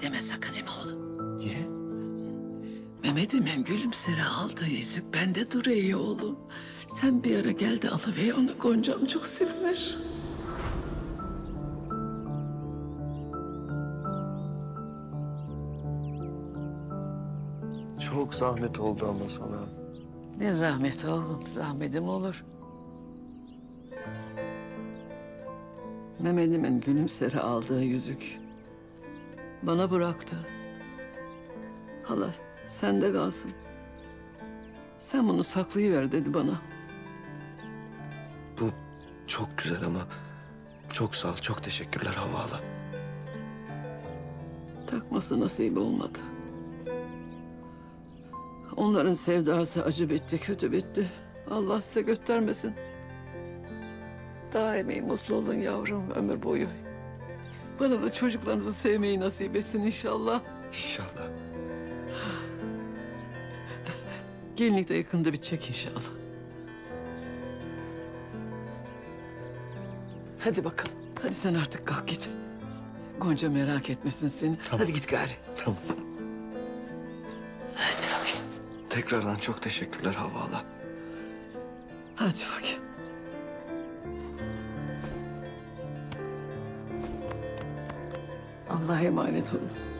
deme sakın Emoğlu. Niye? Mehmet'imin gülümsere aldığı yüzük bende duruyor oğlum. Sen bir ara gel de alıver onu, Goncam çok sevinir. Çok zahmet oldu ama sana. Ne zahmet oğlum, zahmetim olur. Mehmet'imin gülümsere aldığı yüzük bana bıraktı. Hala sende kalsın. Sen bunu saklayıver dedi bana. Bu çok güzel ama çok sağ ol, çok teşekkürler Havva hala. Takması nasip olmadı. Onların sevdası acı bitti, kötü bitti. Allah size göstermesin. Daimi mutlu olun yavrum, ömür boyu. Bana da çocuklarınızı sevmeyi nasip etsin inşallah. İnşallah. Gelinlik de yakında bitecek inşallah. Hadi bakalım. Hadi sen artık kalk git. Gonca merak etmesin seni. Tamam. Hadi git gari. Tamam. Hadi bakayım. Tekrardan çok teşekkürler Havva hala. Hadi bakayım. Allah'a emanet olun.